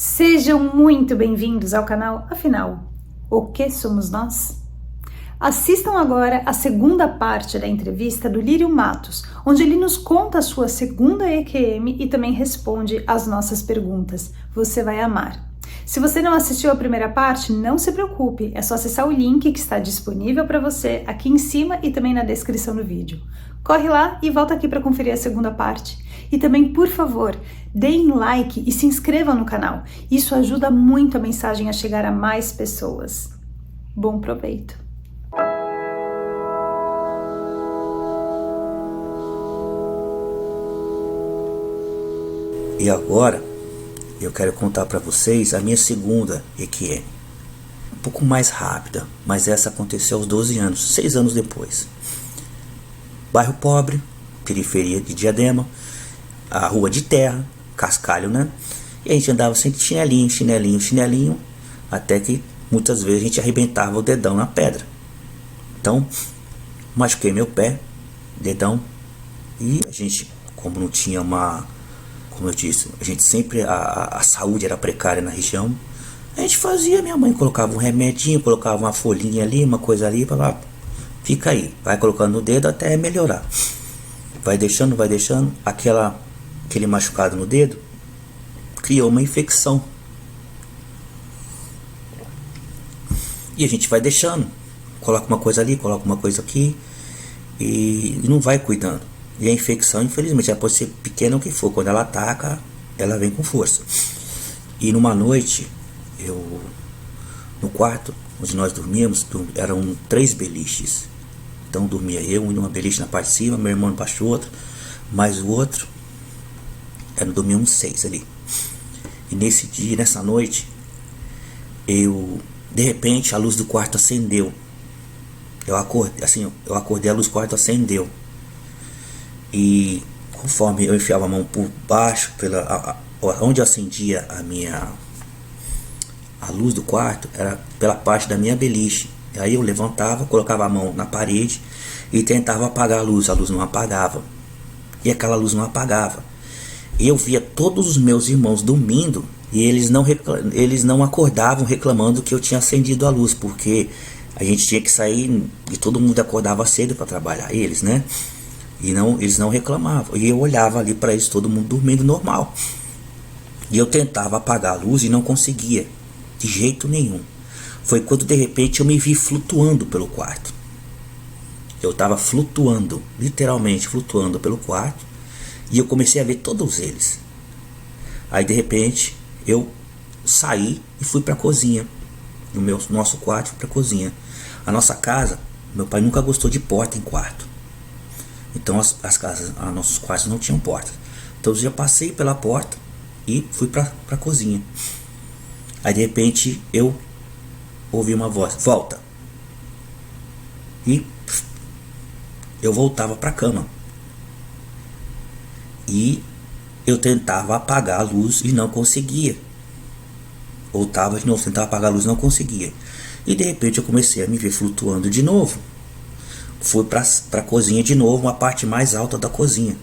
Sejam muito bem-vindos ao canal Afinal, o que somos nós? Assistam agora a segunda parte da entrevista do Lírio Matos, onde ele nos conta a sua segunda EQM e também responde às nossas perguntas. Você vai amar. Se você não assistiu a primeira parte, não se preocupe, é só acessar o link que está disponível para você aqui em cima e também na descrição do vídeo. Corre lá e volta aqui para conferir a segunda parte. E também, por favor, deem like e se inscrevam no canal. Isso ajuda muito a mensagem a chegar a mais pessoas. Bom proveito! E agora eu quero contar para vocês a minha segunda EQM. Um pouco mais rápida, mas essa aconteceu aos 12 anos, 6 anos depois. Bairro pobre, periferia de Diadema, a rua de terra, cascalho, né? E a gente andava sempre chinelinho, até que muitas vezes a gente arrebentava o dedão na pedra. Então, machuquei meu pé, dedão, e a gente, como não tinha como eu disse, a gente sempre, a saúde era precária na região, a gente fazia, minha mãe colocava um remedinho, colocava uma folhinha ali, uma coisa ali, fica aí, vai colocando no dedo até melhorar. Vai deixando, aquele machucado no dedo criou uma infecção. E a gente vai deixando, coloca uma coisa ali, coloca uma coisa aqui e não vai cuidando. E a infecção, infelizmente, ela pode ser pequena ou que for, quando ela ataca, ela vem com força. E numa noite, no quarto onde nós dormíamos, eram 3 beliches. Então dormia eu, numa beliche na parte de cima, meu irmão embaixo do outro, mais o outro, dormíamos 6 ali. E nesse dia, nessa noite, de repente a luz do quarto acendeu. Eu acordei, a luz do quarto acendeu. E conforme eu enfiava a mão por baixo, onde eu acendia a luz do quarto, era pela parte da minha beliche. Aí eu levantava, colocava a mão na parede e tentava apagar a luz não apagava. E aquela luz não apagava. E eu via todos os meus irmãos dormindo e eles não acordavam reclamando que eu tinha acendido a luz, porque a gente tinha que sair e todo mundo acordava cedo para trabalhar, eles, né? E eles não reclamavam. E eu olhava ali para eles, todo mundo dormindo normal. E eu tentava apagar a luz e não conseguia, de jeito nenhum. Foi quando de repente eu me vi flutuando pelo quarto. Eu estava flutuando, literalmente flutuando pelo quarto. E eu comecei a ver todos eles. Aí de repente eu saí e fui para a cozinha. No nosso quarto, fui para a cozinha. A nossa casa, meu pai nunca gostou de porta em quarto. Então nossos quartos não tinham porta. Então eu já passei pela porta e fui para a cozinha. Aí de repente eu ouvi uma voz: volta. E eu voltava para a cama. E eu tentava apagar a luz e não conseguia. Voltava de novo, tentava apagar a luz e não conseguia. E de repente eu comecei a me ver flutuando de novo. Fui para a cozinha de novo, uma parte mais alta da cozinha.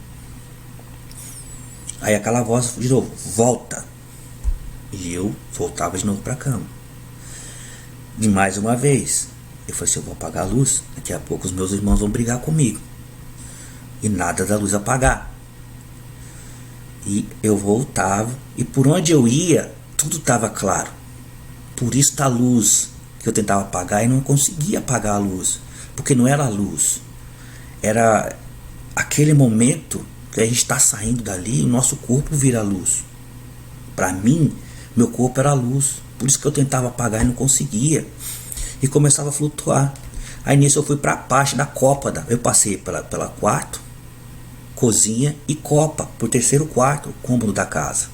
Aí aquela voz de novo: volta. E eu voltava de novo para a cama. E mais uma vez eu falei assim: eu vou apagar a luz, daqui a pouco os meus irmãos vão brigar comigo. E nada da luz apagar. E eu voltava, e por onde eu ia, tudo estava claro. Por isso a luz que eu tentava apagar e não conseguia apagar a luz, porque não era a luz, era aquele momento que a gente está saindo dali, o nosso corpo vira luz. Para mim, meu corpo era a luz, por isso que eu tentava apagar e não conseguia, e começava a flutuar. Aí nisso eu fui para a parte da copa, eu passei pela quarto, cozinha e copa, por terceiro quarto, cômodo da casa.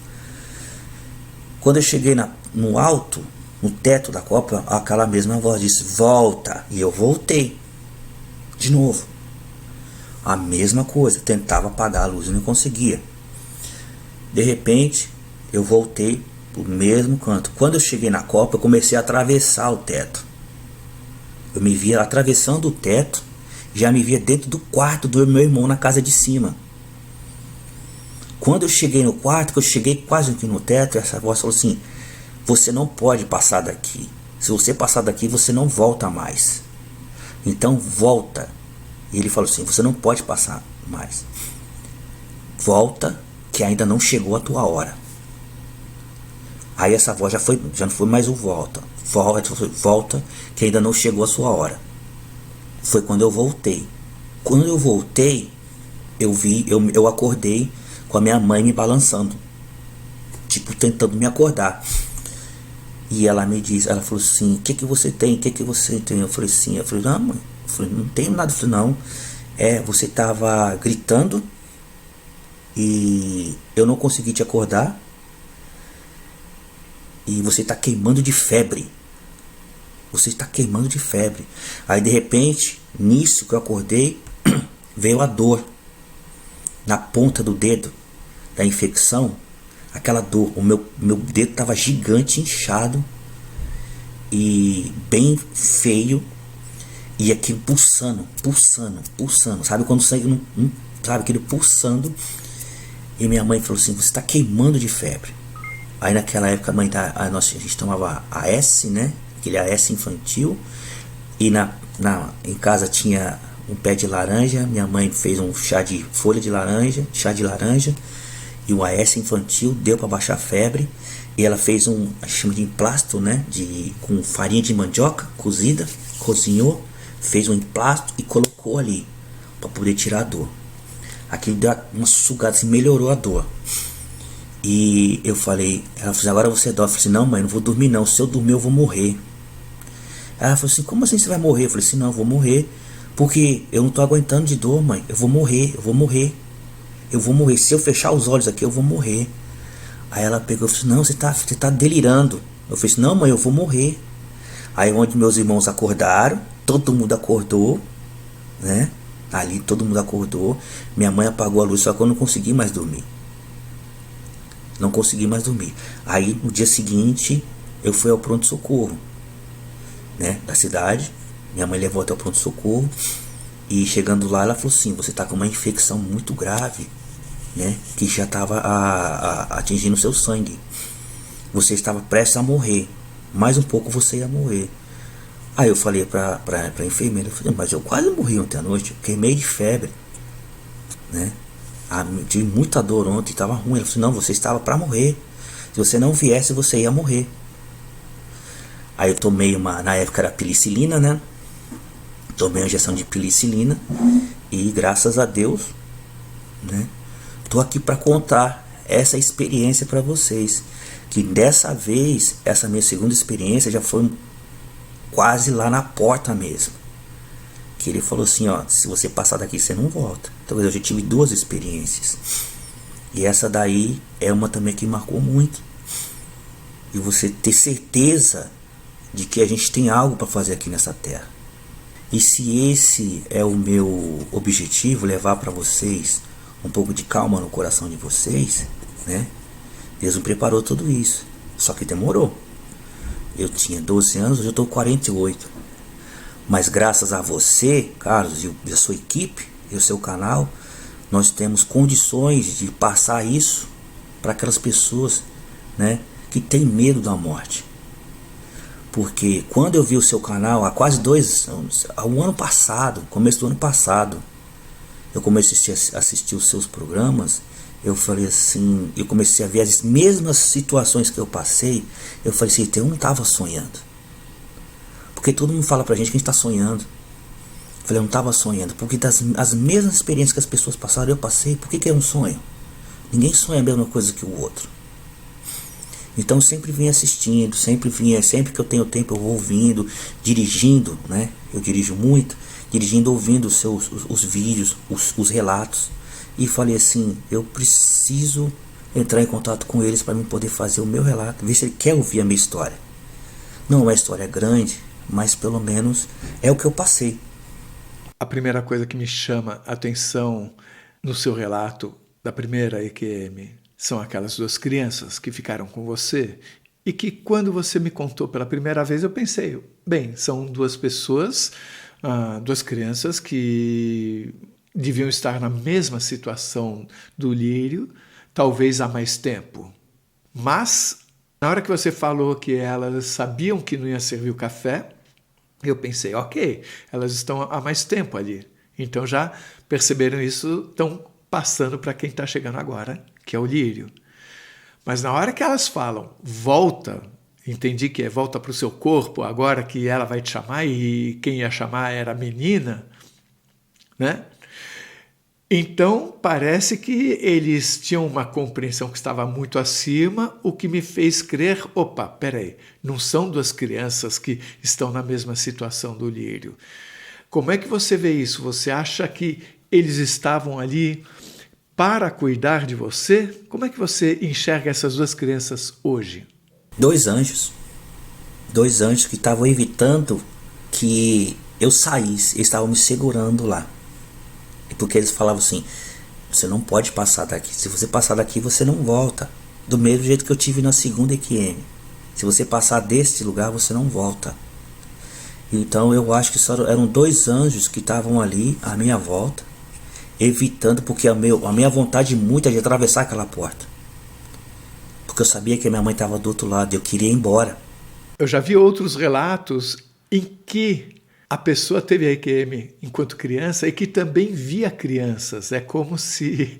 Quando eu cheguei no alto, no teto da copa, aquela mesma voz disse: volta. E eu voltei de novo. A mesma coisa, tentava apagar a luz e não conseguia. De repente eu voltei pro mesmo canto. Quando eu cheguei na copa, eu comecei a atravessar o teto. Eu me via atravessando o teto, já me via dentro do quarto do meu irmão na casa de cima. Quando eu cheguei no quarto, que eu cheguei quase aqui no teto, essa voz falou assim: você não pode passar daqui. Se você passar daqui, você não volta mais. Então volta. E ele falou assim: você não pode passar mais. Volta, que ainda não chegou a tua hora. Aí essa voz já não foi mais o volta. Volta, que ainda não chegou a sua hora. Foi quando eu voltei. Quando eu voltei, eu acordei com a minha mãe me balançando, tipo tentando me acordar. E ela falou assim: o que que você tem? O que que você tem? Eu falei assim, não, mãe, não tenho nada. Eu falei, não, você tava gritando e eu não consegui te acordar e você tá queimando de febre. Você está queimando de febre. Aí de repente, nisso que eu acordei, veio a dor na ponta do dedo da infecção. Aquela dor, o meu dedo estava gigante, inchado e bem feio, e aquilo pulsando. Sabe quando o sangue não sabe, aquele pulsando. E minha mãe falou assim: você está queimando de febre. Aí naquela época a gente tomava AS, né? Aquele AS infantil. E em casa tinha um pé de laranja. Minha mãe fez um chá de folha de laranja, e o AS infantil deu para baixar a febre. E ela fez chama de emplasto, né? Com farinha de mandioca cozida, cozinhou, fez um emplasto e colocou ali para poder tirar a dor. Aquilo deu uma sugada, assim, melhorou a dor. E ela falou assim: agora você dorme. Eu falei assim: não, mãe, não vou dormir não. Se eu dormir eu vou morrer. Ela falou assim: como assim você vai morrer? Eu falei assim: não, eu vou morrer. Porque eu não tô aguentando de dor, mãe. Eu vou morrer. Se eu fechar os olhos aqui, eu vou morrer. Aí ela pegou e falou assim: não, você tá delirando. Eu falei assim: não, mãe, eu vou morrer. Aí onde meus irmãos acordaram, todo mundo acordou, né? Ali todo mundo acordou. Minha mãe apagou a luz, só que eu não consegui mais dormir. Aí no dia seguinte eu fui ao pronto-socorro, né, da cidade. Minha mãe levou até o pronto-socorro. E chegando lá, ela falou assim: você tá com uma infecção muito grave, né, que já estava atingindo o seu sangue. Você estava prestes a morrer. Mais um pouco você ia morrer. Aí eu falei pra enfermeira, eu falei: mas eu quase morri ontem à noite, eu queimei de febre, né? Tive muita dor ontem, estava ruim. Ela falou: não, você estava para morrer. Se você não viesse, você ia morrer. Aí eu tomei na época era penicilina, né? Tomei uma injeção de penicilina e graças a Deus, né? Tô aqui para contar essa experiência para vocês. Que dessa vez, essa minha segunda experiência já foi quase lá na porta mesmo. Que ele falou assim: ó, se você passar daqui você não volta. Então eu já tive duas experiências. E essa daí é uma também que marcou muito. E você ter certeza de que a gente tem algo para fazer aqui nessa terra. E se esse é o meu objetivo, levar para vocês um pouco de calma no coração de vocês, né? Deus me preparou tudo isso. Só que demorou. Eu tinha 12 anos, hoje eu estou com 48. Mas graças a você, Carlos, e a sua equipe e o seu canal, nós temos condições de passar isso para aquelas pessoas, né, que têm medo da morte. Porque quando eu vi o seu canal há quase 2 anos, o ano passado, começo do ano passado, eu comecei a assistir os seus programas. Eu falei assim, eu comecei a ver as mesmas situações que eu passei. Eu falei assim: eu não estava sonhando. Porque todo mundo fala pra gente que a gente tá sonhando. Eu falei: eu não estava sonhando. Porque as mesmas experiências que as pessoas passaram, eu passei. Por que é um sonho? Ninguém sonha a mesma coisa que o outro. Então eu sempre vinha assistindo, sempre que eu tenho tempo eu vou ouvindo, dirigindo, né? Eu dirijo muito, dirigindo, ouvindo os vídeos, os relatos. E falei assim: eu preciso entrar em contato com eles para mim poder fazer o meu relato, ver se ele quer ouvir a minha história. Não é uma história grande, mas pelo menos é o que eu passei. A primeira coisa que me chama a atenção no seu relato da primeira EQM são aquelas 2 crianças que ficaram com você e que, quando você me contou pela primeira vez, eu pensei: bem, são 2 pessoas, 2 crianças que deviam estar na mesma situação do Lírio, talvez há mais tempo. Mas, na hora que você falou que elas sabiam que não ia servir o café, eu pensei, ok, elas estão há mais tempo ali. Então já perceberam isso, estão passando para quem está chegando agora, que é o Lírio. Mas na hora que elas falam, volta, entendi que é volta para o seu corpo, agora que ela vai te chamar, e quem ia chamar era a menina, né? Então, parece que eles tinham uma compreensão que estava muito acima, o que me fez crer, opa, peraí, não são duas crianças que estão na mesma situação do Lírio. Como é que você vê isso? Você acha que eles estavam ali para cuidar de você? Como é que você enxerga essas duas crianças hoje? Dois anjos que estavam evitando que eu saísse, eles estavam me segurando lá. Porque eles falavam assim, você não pode passar daqui, se você passar daqui você não volta, do mesmo jeito que eu tive na segunda EQM, se você passar deste lugar você não volta. Então eu acho que eram dois anjos que estavam ali à minha volta, evitando, porque a minha vontade muito é de atravessar aquela porta, porque eu sabia que a minha mãe estava do outro lado e eu queria ir embora. Eu já vi outros relatos em que a pessoa teve a EQM enquanto criança e que também via crianças. É como se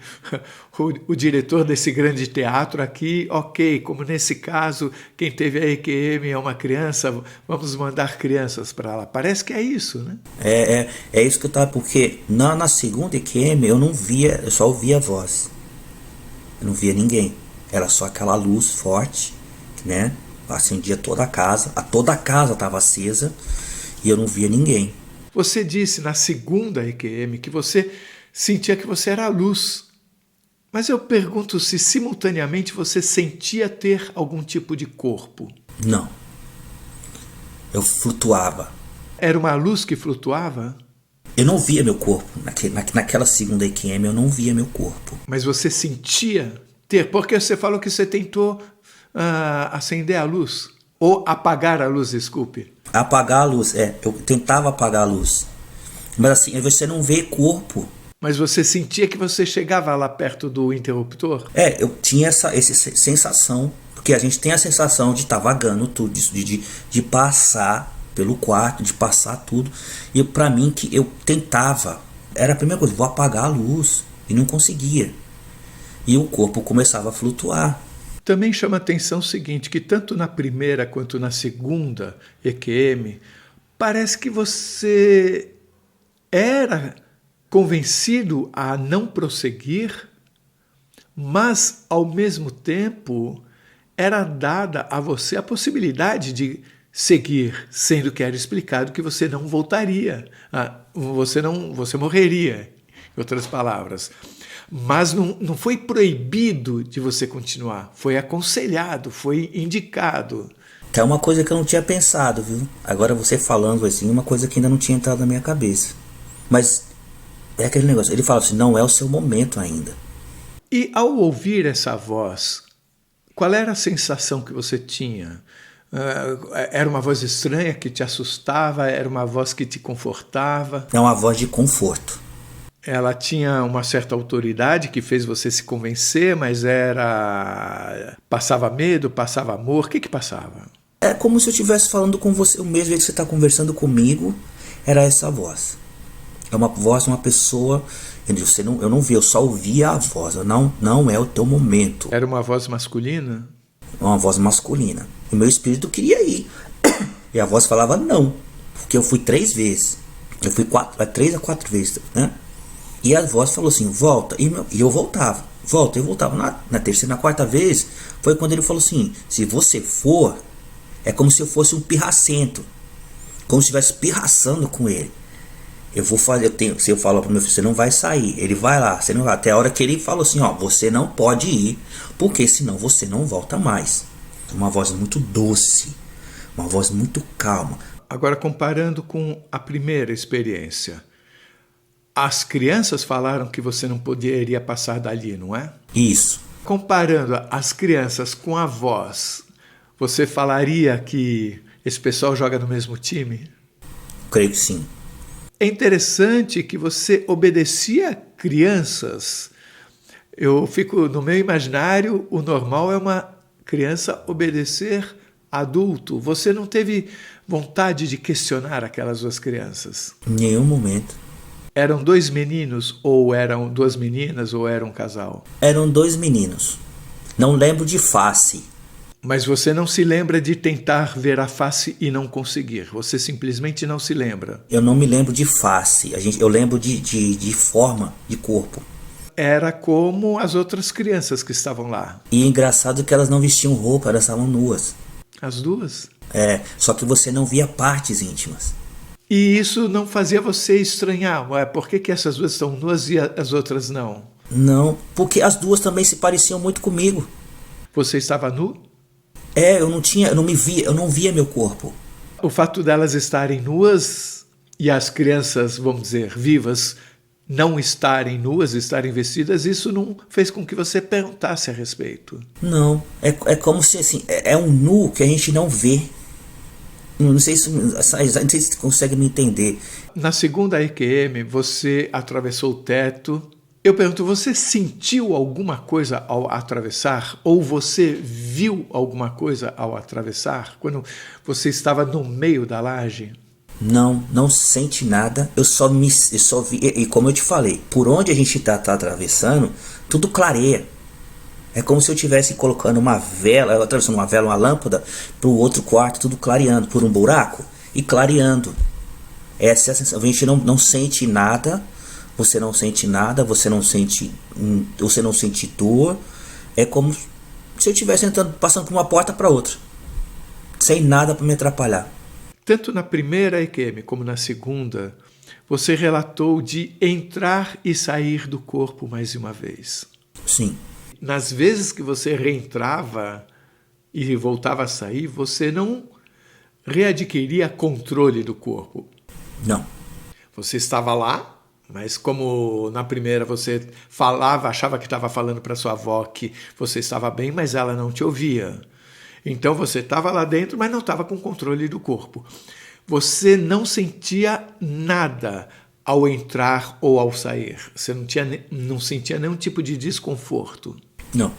o diretor desse grande teatro aqui, ok, como nesse caso, quem teve a EQM é uma criança, vamos mandar crianças para lá. Parece que é isso, né? É isso que eu estava, porque na segunda EQM eu não via, eu só ouvia a voz. Eu não via ninguém. Era só aquela luz forte, né? Acendia toda a casa estava acesa. E eu não via ninguém. Você disse na segunda EQM que você sentia que você era a luz. Mas eu pergunto se simultaneamente você sentia ter algum tipo de corpo. Não. Eu flutuava. Era uma luz que flutuava? Eu não via meu corpo. Naquela segunda EQM eu não via meu corpo. Mas você sentia ter? Porque você falou que você tentou acender a luz. Ou apagar a luz, desculpe. Apagar a luz, eu tentava apagar a luz. Mas assim, você não vê corpo. Mas você sentia que você chegava lá perto do interruptor? Eu tinha essa sensação, porque a gente tem a sensação de estar vagando tudo, de passar pelo quarto, de passar tudo. E pra mim, que eu tentava, era a primeira coisa, vou apagar a luz, e não conseguia. E o corpo começava a flutuar. Também chama atenção o seguinte, que tanto na primeira quanto na segunda EQM, parece que você era convencido a não prosseguir, mas, ao mesmo tempo, era dada a você a possibilidade de seguir, sendo que era explicado que você não voltaria, você morreria, em outras palavras. Mas não foi proibido de você continuar, foi aconselhado, foi indicado. Que é uma coisa que eu não tinha pensado, viu? Agora você falando assim, uma coisa que ainda não tinha entrado na minha cabeça. Mas é aquele negócio, ele fala assim, não é o seu momento ainda. E ao ouvir essa voz, qual era a sensação que você tinha? Era uma voz estranha que te assustava? Era uma voz que te confortava? É uma voz de conforto. Ela tinha uma certa autoridade que fez você se convencer, mas passava medo, passava amor, o que passava? É como se eu estivesse falando com você, o mesmo jeito que você está conversando comigo, era essa voz. É uma voz de uma pessoa, eu não vi, eu só ouvia a voz, não é o teu momento. Era uma voz masculina? Uma voz masculina. E meu espírito queria ir. E a voz falava não, porque eu fui 3 vezes. Eu fui 3 a 4 vezes, né? E a voz falou assim, volta, e eu voltava, eu voltava. Na terceira, na quarta vez, foi quando ele falou assim, se você for, é como se eu fosse um pirracento, como se estivesse pirraçando com ele. Se eu falo pro meu filho, você não vai sair, ele vai lá, você não vai, até a hora que ele falou assim, você não pode ir, porque senão você não volta mais. Uma voz muito doce, uma voz muito calma. Agora, comparando com a primeira experiência, as crianças falaram que você não poderia passar dali, não é? Isso. Comparando as crianças com a voz, você falaria que esse pessoal joga no mesmo time? Creio que sim. É interessante que você obedecia crianças Eu fico no meu imaginário, o normal é uma criança obedecer adulto. Você não teve vontade de questionar aquelas duas crianças? Em nenhum momento. Eram dois meninos, ou eram duas meninas, ou era um casal? Eram dois meninos. Não lembro de face. Mas você não se lembra de tentar ver a face e não conseguir. Você simplesmente não se lembra. Eu não me lembro de face. Eu lembro de forma, de corpo. Era como as outras crianças que estavam lá. E engraçado que elas não vestiam roupa, elas estavam nuas. As duas? Só que você não via partes íntimas. E isso não fazia você estranhar? Ué, por que essas duas estão nuas e as outras não? Não, porque as duas também se pareciam muito comigo. Você estava nu? Eu não via meu corpo. O fato delas estarem nuas e as crianças, vamos dizer, vivas, não estarem nuas, estarem vestidas, isso não fez com que você perguntasse a respeito? Não, é como se assim, é um nu que a gente não vê. Não sei se você consegue me entender. Na segunda EQM, você atravessou o teto. Eu pergunto, você sentiu alguma coisa ao atravessar? Ou você viu alguma coisa ao atravessar? Quando você estava no meio da laje? Não sente nada. Eu só vi. E como eu te falei, por onde a gente tá atravessando, tudo clareia. É como se eu estivesse colocando uma vela, atravessando uma vela, uma lâmpada, para o outro quarto, tudo clareando, por um buraco e clareando. Essa é a sensação. A gente não sente nada. Você não sente nada, você não sente dor. É como se eu estivesse passando por uma porta para outra, sem nada para me atrapalhar. Tanto na primeira EQM como na segunda, você relatou de entrar e sair do corpo mais de uma vez. Sim. Nas vezes que você reentrava e voltava a sair, você não readquiria controle do corpo. Não. Você estava lá, mas como na primeira você falava, achava que estava falando para sua avó que você estava bem, mas ela não te ouvia. Então você estava lá dentro, mas não estava com controle do corpo. Você não sentia nada ao entrar ou ao sair. Você não sentia nenhum tipo de desconforto. Não.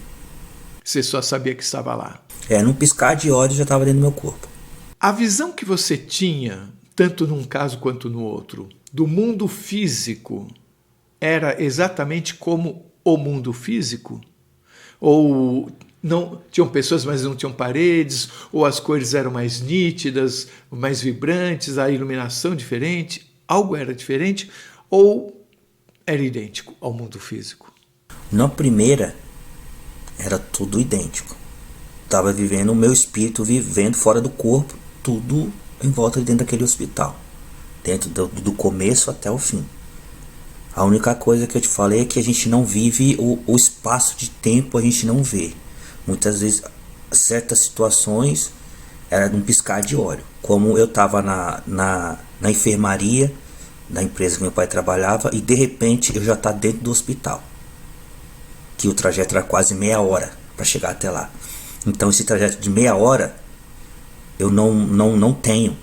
Você só sabia que estava lá. Num piscar de olhos já estava dentro do meu corpo. A visão que você tinha, tanto num caso quanto no outro, do mundo físico, era exatamente como o mundo físico? Ou não tinham pessoas, mas não tinham paredes? Ou as cores eram mais nítidas, mais vibrantes, a iluminação diferente? Algo era diferente? Ou era idêntico ao mundo físico? Na primeira, era tudo idêntico. Estava vivendo o meu espírito, vivendo fora do corpo, tudo em volta de dentro daquele hospital. Dentro do começo até o fim. A única coisa que eu te falei é que a gente não vive o espaço de tempo, a gente não vê. Muitas vezes, certas situações, era num piscar de olho. Como eu estava na enfermaria da empresa que meu pai trabalhava e de repente eu já estava dentro do hospital. Que o trajeto era quase meia hora para chegar até lá. Então esse trajeto de meia hora, eu não tenho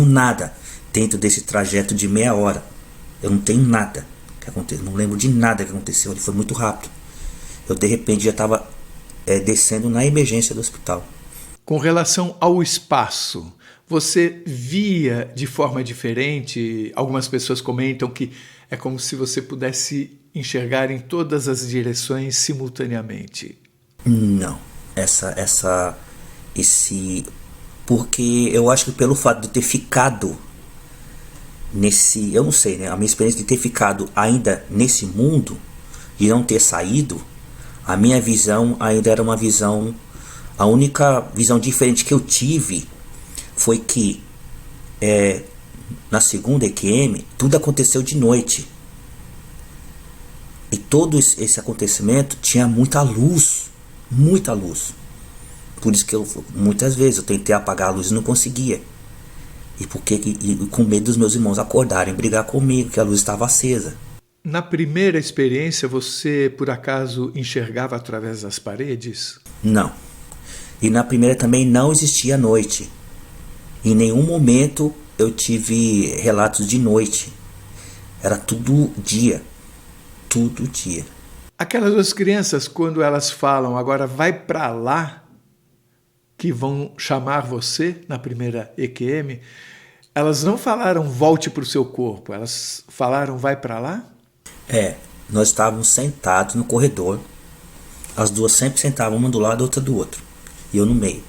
nada dentro desse trajeto de meia hora. Eu não tenho nada que aconteceu, não lembro de nada que aconteceu. Ele foi muito rápido. Eu de repente já estava descendo na emergência do hospital. Com relação ao espaço, você via de forma diferente? Algumas pessoas comentam que é como se você pudesse enxergar em todas as direções simultaneamente. Não, porque eu acho que pelo fato de ter ficado eu não sei, né? A minha experiência de ter ficado ainda nesse mundo e não ter saído, a minha visão ainda era uma visão, a única visão diferente que eu tive foi que na segunda EQM tudo aconteceu de noite. E todo esse acontecimento tinha muita luz. Por isso que muitas vezes eu tentei apagar a luz e não conseguia. E com medo dos meus irmãos acordarem, brigar comigo, que a luz estava acesa. Na primeira experiência, você por acaso enxergava através das paredes? Não. E na primeira também não existia noite. Em nenhum momento eu tive relatos de noite. Era tudo dia. Tudo dia. Aquelas duas crianças, quando elas falam agora vai para lá, que vão chamar você na primeira EQM, elas não falaram volte para o seu corpo, elas falaram vai para lá? Nós estávamos sentados no corredor. As duas sempre sentavam uma do lado, outra do outro. E eu no meio.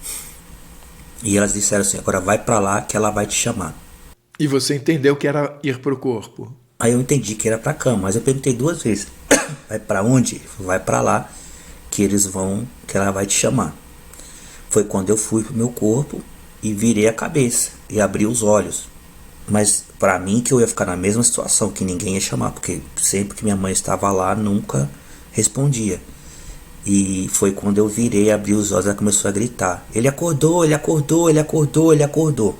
E elas disseram assim, agora vai para lá que ela vai te chamar. E você entendeu que era ir para o corpo? Aí eu entendi que era para cama, mas eu perguntei 2 vezes. Vai para onde? Vai para lá que ela vai te chamar. Foi quando eu fui pro meu corpo e virei a cabeça e abri os olhos. Mas para mim que eu ia ficar na mesma situação, que ninguém ia chamar, porque sempre que minha mãe estava lá, nunca respondia. E foi quando eu virei, abri os olhos, ela começou a gritar. Ele acordou, ele acordou, ele acordou, ele acordou.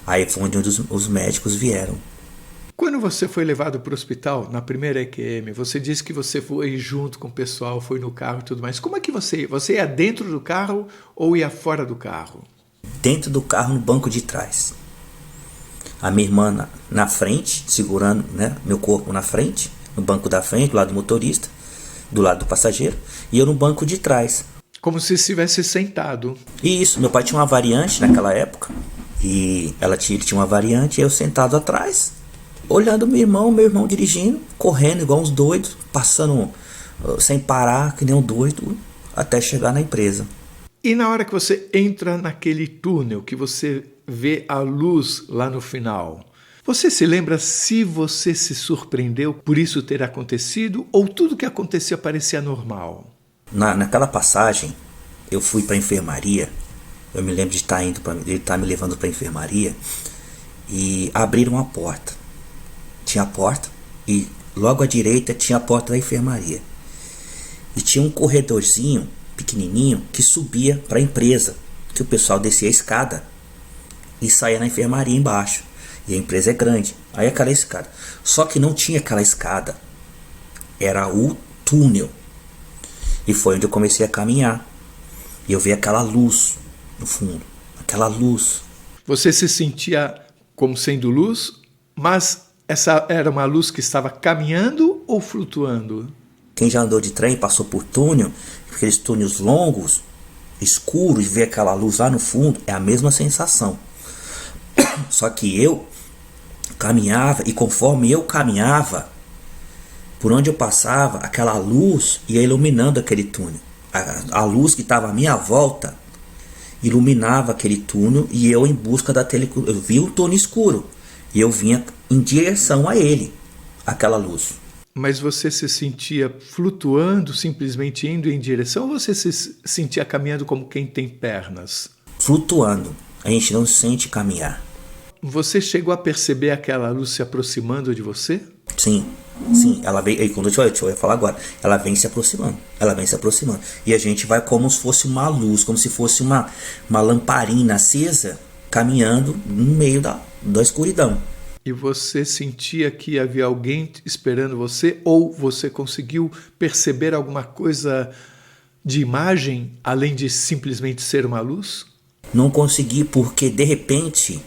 Aí foi onde os médicos vieram. Quando você foi levado para o hospital, na primeira EQM, você disse que você foi junto com o pessoal, foi no carro e tudo mais. Como é que você ia dentro do carro ou ia fora do carro? Dentro do carro, no banco de trás. A minha irmã na frente, segurando, né, meu corpo na frente, no banco da frente, do lado do motorista, do lado do passageiro, e eu no banco de trás. Como se estivesse sentado. E isso, meu pai tinha uma variante naquela época, e ele tinha uma variante, e eu sentado atrás, olhando meu irmão dirigindo, correndo igual uns doidos, passando sem parar, que nem um doido, até chegar na empresa. E na hora que você entra naquele túnel, que você vê a luz lá no final, você se lembra se você se surpreendeu por isso ter acontecido ou tudo que acontecia parecia normal? Naquela passagem, eu fui para a enfermaria. Eu me lembro de ele estar me levando para a enfermaria e abriram a porta. Tinha a porta e logo à direita tinha a porta da enfermaria. E tinha um corredorzinho pequenininho que subia para a empresa, que o pessoal descia a escada e saía na enfermaria embaixo. E a empresa é grande. Aí aquela escada. Só que não tinha aquela escada. Era o túnel. E foi onde eu comecei a caminhar. E eu vi aquela luz no fundo. Aquela luz. Você se sentia como sendo luz, mas essa era uma luz que estava caminhando ou flutuando? Quem já andou de trem passou por túnel, aqueles túneis longos, escuros, e vê aquela luz lá no fundo, é a mesma sensação. Só que eu caminhava, e conforme eu caminhava, por onde eu passava, aquela luz ia iluminando aquele túnel. A luz que estava à minha volta iluminava aquele túnel, e eu em busca eu vi um túnel escuro e eu vinha em direção a ele, aquela luz. Mas você se sentia flutuando, simplesmente indo em direção, ou você se sentia caminhando como quem tem pernas? Flutuando. A gente não sente caminhar. Você chegou a perceber aquela luz se aproximando de você? Sim, ela vem, e quando eu ia falar agora, ela vem se aproximando, e a gente vai como se fosse uma luz, como se fosse uma lamparina acesa, caminhando no meio da escuridão. E você sentia que havia alguém esperando você, ou você conseguiu perceber alguma coisa de imagem, além de simplesmente ser uma luz? Não consegui, porque de repente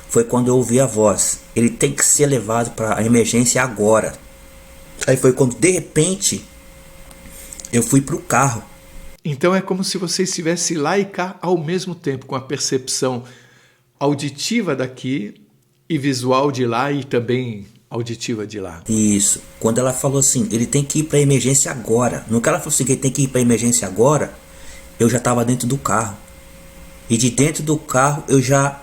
foi quando eu ouvi a voz. Ele tem que ser levado para a emergência agora. Aí foi quando de repente eu fui para o carro. Então é como se você estivesse lá e cá ao mesmo tempo, com a percepção auditiva daqui e visual de lá e também auditiva de lá. Isso. Quando ela falou assim, ele tem que ir para a emergência agora. No que ela falou assim, que ele tem que ir para a emergência agora, eu já estava dentro do carro. E de dentro do carro eu já,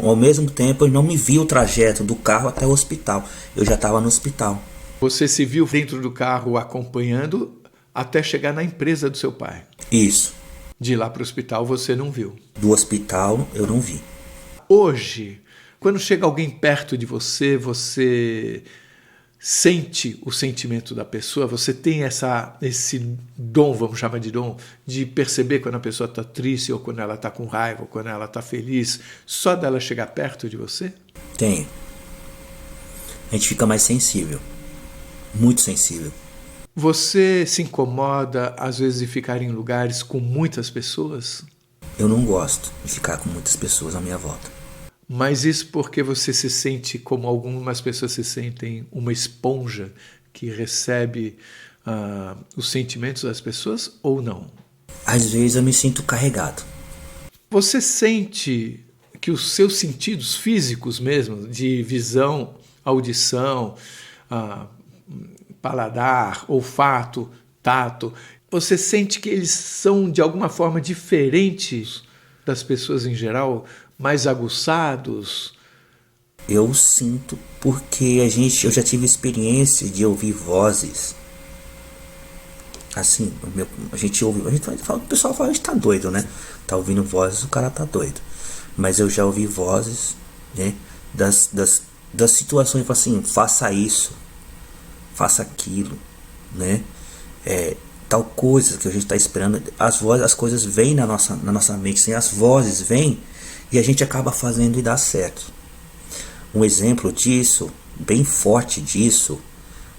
ao mesmo tempo, eu não me vi o trajeto do carro até o hospital. Eu já estava no hospital. Você se viu dentro do carro acompanhando até chegar na empresa do seu pai? Isso. De lá para o hospital você não viu? Do hospital eu não vi. Hoje, quando chega alguém perto de você, você sente o sentimento da pessoa? Você tem esse dom, vamos chamar de dom, de perceber quando a pessoa está triste, ou quando ela está com raiva, ou quando ela está feliz, só dela chegar perto de você? Tenho. A gente fica mais sensível. Muito sensível. Você se incomoda, às vezes, de ficar em lugares com muitas pessoas? Eu não gosto de ficar com muitas pessoas à minha volta. Mas isso porque você se sente como algumas pessoas se sentem, uma esponja que recebe os sentimentos das pessoas ou não? Às vezes eu me sinto carregado. Você sente que os seus sentidos físicos mesmo, de visão, audição, paladar, olfato, tato, você sente que eles são de alguma forma diferentes das pessoas em geral, mais aguçados? Eu sinto porque eu já tive experiência de ouvir vozes. Assim, a gente ouve, o pessoal fala, a gente tá doido, né? Tá ouvindo vozes, o cara tá doido. Mas eu já ouvi vozes, né? Das situações, assim, faça isso, faça aquilo, né? Tal coisa que a gente tá esperando. As coisas vêm na nossa mente, assim, as vozes vêm e a gente acaba fazendo e dá certo. Um exemplo disso, bem forte disso,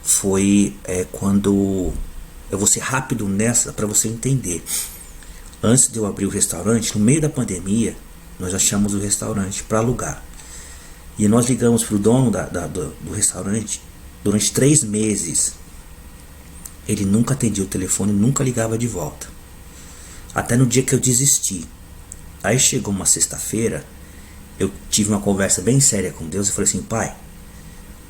foi quando... Eu vou ser rápido nessa para você entender. Antes de eu abrir o restaurante, no meio da pandemia, nós achamos o restaurante para alugar. E nós ligamos para o dono do restaurante durante 3 meses. Ele nunca atendia o telefone, nunca ligava de volta. Até no dia que eu desisti. Aí chegou uma sexta-feira, eu tive uma conversa bem séria com Deus e falei assim: Pai,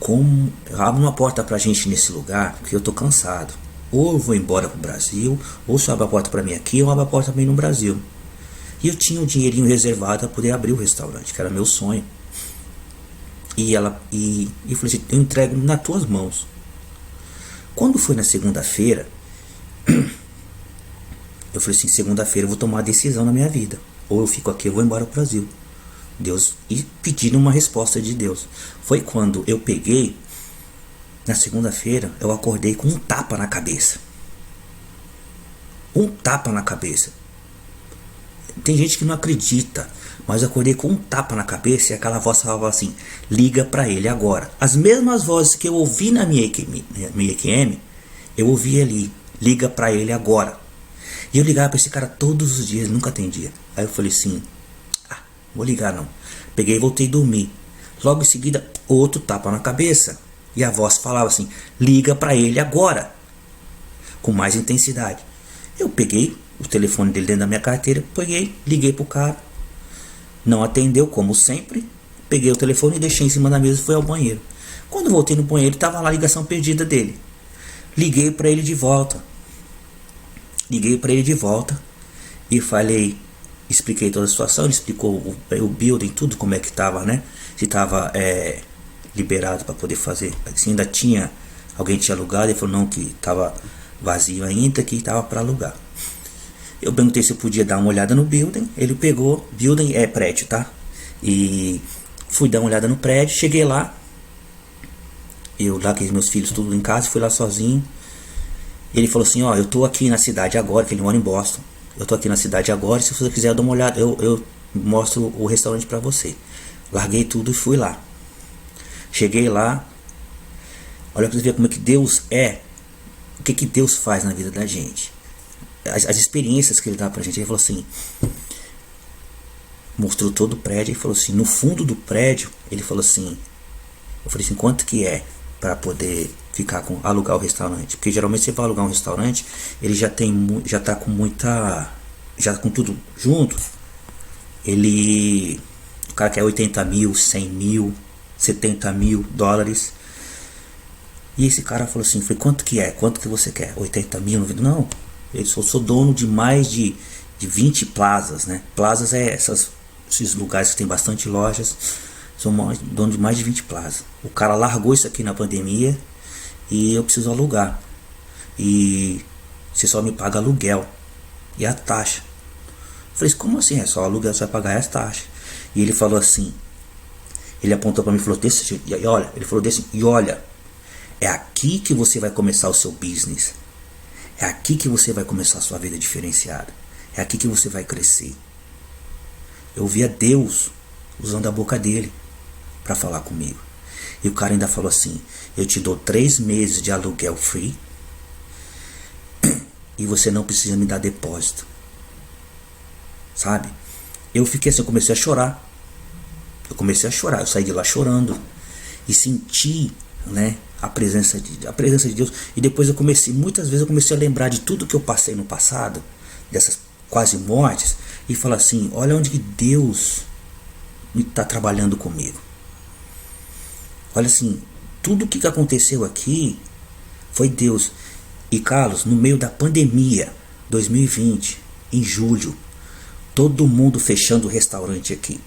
como abre uma porta pra gente nesse lugar, porque eu tô cansado. Ou eu vou embora pro Brasil, ou se abre a porta pra mim aqui, ou abre a porta pra mim no Brasil. E eu tinha um dinheirinho reservado para poder abrir o restaurante, que era meu sonho. E eu falei assim: eu entrego nas tuas mãos. Quando foi na segunda-feira, eu falei assim: segunda-feira eu vou tomar uma decisão na minha vida. Ou eu fico aqui, eu vou embora pro Brasil. Deus, e pedindo uma resposta de Deus. Foi quando eu peguei, na segunda-feira, eu acordei com um tapa na cabeça. Um tapa na cabeça. Tem gente que não acredita, mas eu acordei com um tapa na cabeça e aquela voz falava assim: liga pra ele agora. As mesmas vozes que eu ouvi na minha EQM, eu ouvi ali: liga pra ele agora. E eu ligava pra esse cara todos os dias, nunca atendia. Aí eu falei assim: vou ligar não. Peguei e voltei a dormir. Logo em seguida, outro tapa na cabeça. E a voz falava assim: liga pra ele agora. Com mais intensidade. Eu peguei o telefone dele dentro da minha carteira, liguei pro cara. Não atendeu, como sempre. Peguei o telefone e deixei em cima da mesa e fui ao banheiro. Quando voltei no banheiro, estava lá a ligação perdida dele. Liguei pra ele de volta. E falei, expliquei toda a situação. Ele explicou o building, tudo como é que tava, né? Se tava liberado para poder fazer. Se ainda tinha, alguém tinha alugado. Ele falou não, que tava vazio ainda, que tava para alugar. Eu perguntei se eu podia dar uma olhada no building. Ele pegou, building é prédio, tá? E fui dar uma olhada no prédio. Cheguei lá, eu larguei meus filhos tudo em casa, fui lá sozinho. Ele falou assim: ó, eu tô aqui na cidade agora, que ele mora em Boston. Eu tô aqui na cidade agora, se você quiser eu dou uma olhada, eu mostro o restaurante pra você. Larguei tudo e fui lá. Cheguei lá, olha pra você ver como é que Deus é. O que Deus faz na vida da gente. As experiências que ele dá pra gente. Ele falou assim, mostrou todo o prédio e falou assim, no fundo do prédio, ele falou assim, eu falei assim, quanto que é para poder alugar o restaurante? Porque geralmente você vai alugar um restaurante, ele já tá com muita, já com tudo junto. O cara quer 80 mil, 100 mil, 70 mil dólares. E esse cara falou assim, falei, quanto que é? Quanto que você quer? 80 mil? Não, eu sou dono de mais de 20 plazas, né? Plazas é esses lugares que tem bastante lojas. Sou dono de mais de 20 plazas. O cara largou isso aqui na pandemia e eu preciso alugar. E você só me paga aluguel e a taxa. Eu falei, como assim? É só aluguel, você vai pagar as taxas. E ele falou assim, ele apontou para mim e falou desse jeito, e olha, ele falou desse, e olha, é aqui que você vai começar o seu business. É aqui que você vai começar a sua vida diferenciada. É aqui que você vai crescer. Eu via Deus usando a boca dele para falar comigo. E o cara ainda falou assim, eu te dou 3 meses de aluguel free e você não precisa me dar depósito. Sabe? Eu fiquei assim, eu comecei a chorar. Eu saí de lá chorando. E senti, né, a presença de Deus. E depois muitas vezes eu comecei a lembrar de tudo que eu passei no passado, dessas quase mortes, e falar assim, olha onde que Deus está trabalhando comigo. Olha assim, tudo que aconteceu aqui foi Deus. E Carlos, no meio da pandemia 2020, em julho, todo mundo fechando o restaurante aqui,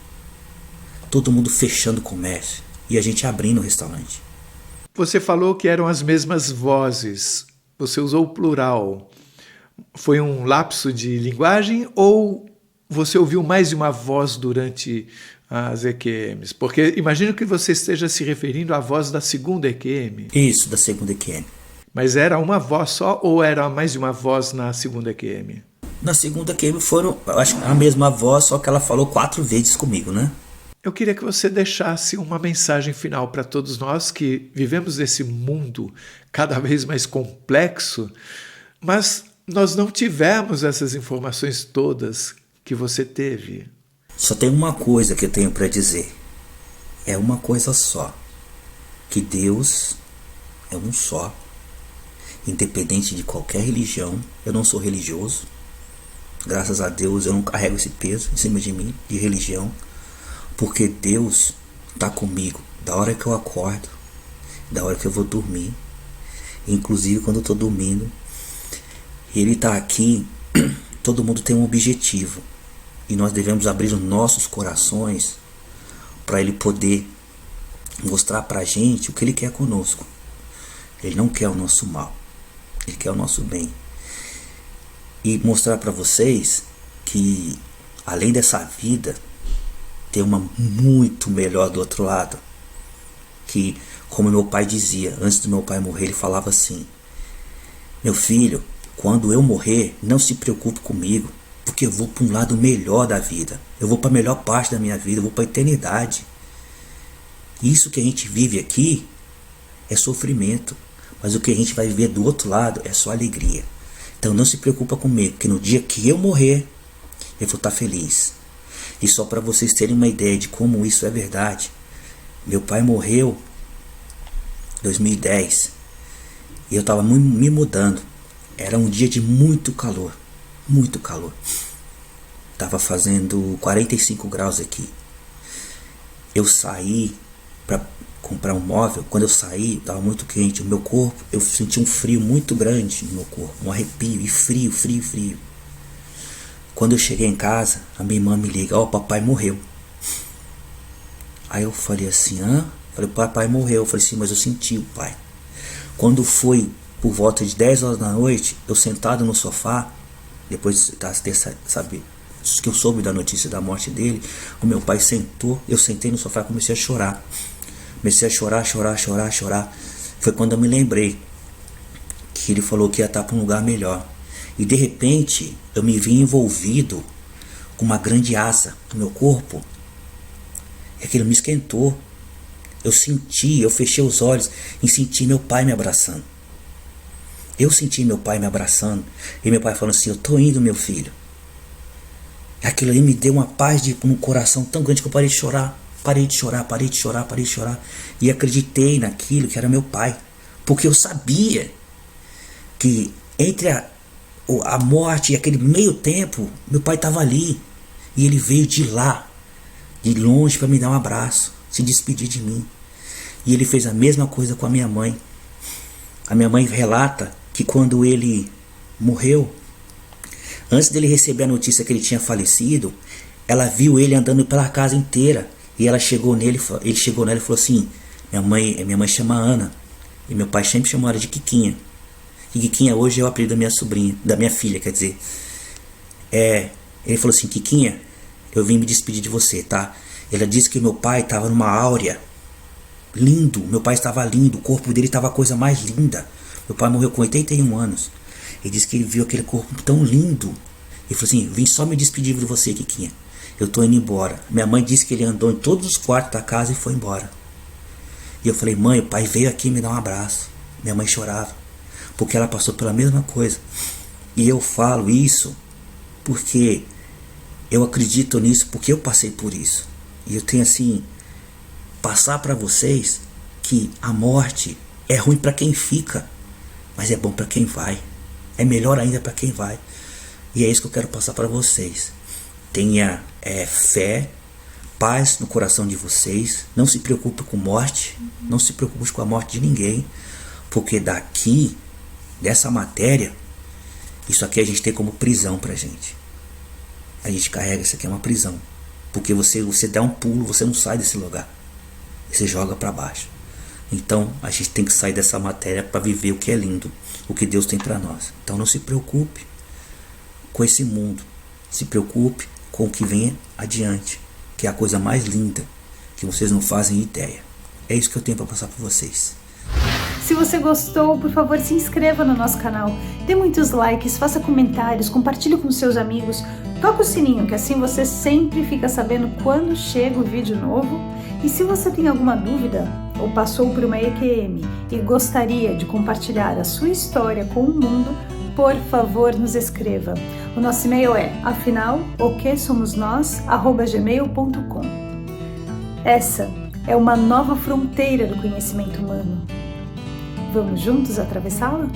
todo mundo fechando o comércio e a gente abrindo o restaurante. Você falou que eram as mesmas vozes, você usou o plural. Foi um lapso de linguagem ou você ouviu mais de uma voz durante as EQMs? Porque imagino que você esteja se referindo à voz da segunda EQM. Isso, da segunda EQM. Mas era uma voz só ou era mais de uma voz na segunda EQM? Na segunda EQM foram, acho que a mesma voz, só que ela falou 4 vezes comigo, né? Eu queria que você deixasse uma mensagem final para todos nós que vivemos nesse mundo cada vez mais complexo, mas nós não tivemos essas informações todas que você teve. Só tem uma coisa que eu tenho para dizer. É uma coisa só. Que Deus é um só. Independente de qualquer religião. Eu não sou religioso. Graças a Deus eu não carrego esse peso em cima de mim, de religião. Porque Deus está comigo da hora que eu acordo, da hora que eu vou dormir. Inclusive quando eu estou dormindo. Ele está aqui. Todo mundo tem um objetivo. E nós devemos abrir os nossos corações para Ele poder mostrar para a gente o que Ele quer conosco. Ele não quer o nosso mal. Ele quer o nosso bem. E mostrar para vocês que além dessa vida, tem uma muito melhor do outro lado. Que, como meu pai dizia, antes do meu pai morrer, ele falava assim: meu filho, quando eu morrer, não se preocupe comigo, porque eu vou para um lado melhor da vida. Eu vou para a melhor parte da minha vida, eu vou para a eternidade. Isso que a gente vive aqui é sofrimento, mas o que a gente vai viver do outro lado é só alegria. Então não se preocupa comigo, porque no dia que eu morrer, eu vou estar feliz. E só para vocês terem uma ideia de como isso é verdade, meu pai morreu em 2010 e eu estava me mudando. Era um dia de muito calor, muito calor. Estava fazendo 45 graus aqui. Eu saí para comprar um móvel. Quando eu saí, estava muito quente. O meu corpo, eu senti um frio muito grande no meu corpo, um arrepio e frio, frio, frio. Quando eu cheguei em casa, a minha irmã me liga: ó, o papai morreu. Aí eu falei assim: hã? Falei: papai morreu. Eu falei assim: mas eu senti o pai. Quando foi por volta de 10 horas da noite, eu sentado no sofá, depois de saber que eu soube da notícia da morte dele, o meu pai sentou, eu sentei no sofá e comecei a chorar. Comecei a chorar. Foi quando eu me lembrei que ele falou que ia estar para um lugar melhor. E de repente eu me vi envolvido com uma grande asa no meu corpo. E aquilo me esquentou. Eu fechei os olhos e senti meu pai me abraçando. Eu senti meu pai me abraçando. E meu pai falando assim: eu tô indo, meu filho. Aquilo aí me deu uma paz no coração tão grande que eu parei de chorar. Parei de chorar. E acreditei naquilo que era meu pai. Porque eu sabia que entre a morte e aquele meio tempo, meu pai estava ali. E ele veio de lá, de longe, para me dar um abraço, se despedir de mim. E ele fez a mesma coisa com a minha mãe. A minha mãe relata que quando ele morreu, antes dele receber a notícia que ele tinha falecido, ela viu ele andando pela casa inteira. E ela chegou nele, ele chegou nela e falou assim: minha mãe chama Ana. E meu pai sempre chamou ela de Quiquinha. E Quiquinha hoje é o apelido da minha sobrinha, da minha filha, quer dizer. Ele falou assim: Quiquinha, eu vim me despedir de você, tá? Ela disse que meu pai estava numa áurea. Lindo, meu pai estava lindo, o corpo dele estava a coisa mais linda. Meu pai morreu com 81 anos. Ele disse que ele viu aquele corpo tão lindo. Ele falou assim: vim só me despedir de você, Quiquinha. Eu tô indo embora. Minha mãe disse que ele andou em todos os quartos da casa e foi embora. E eu falei: mãe, o pai veio aqui me dar um abraço. Minha mãe chorava, porque ela passou pela mesma coisa. E eu falo isso porque eu acredito nisso, porque eu passei por isso. E eu tenho assim, passar para vocês que a morte É ruim para quem fica, mas é bom para quem vai. É melhor ainda para quem vai. E é isso que eu quero passar para vocês. Tenha fé, paz no coração de vocês. Não se preocupe com morte. Não se preocupe com a morte de ninguém. Porque daqui, dessa matéria, isso aqui a gente tem como prisão pra gente. A gente carrega, isso aqui é uma prisão. Porque você dá um pulo, você não sai desse lugar. Você joga para baixo. Então a gente tem que sair dessa matéria para viver o que é lindo, o que Deus tem para nós. Então não se preocupe com esse mundo. Se preocupe com o que vem adiante, que é a coisa mais linda, que vocês não fazem ideia. É isso que eu tenho para passar para vocês. Se você gostou, por favor, se inscreva no nosso canal, dê muitos likes, faça comentários, compartilhe com seus amigos, toca o sininho, que assim você sempre fica sabendo quando chega o vídeo novo. E se você tem alguma dúvida ou passou por uma EQM e gostaria de compartilhar a sua história com o mundo, por favor, nos escreva. O nosso e-mail é afinal.oquesomosnós@gmail.com. Essa é uma nova fronteira do conhecimento humano. Vamos juntos atravessá-la?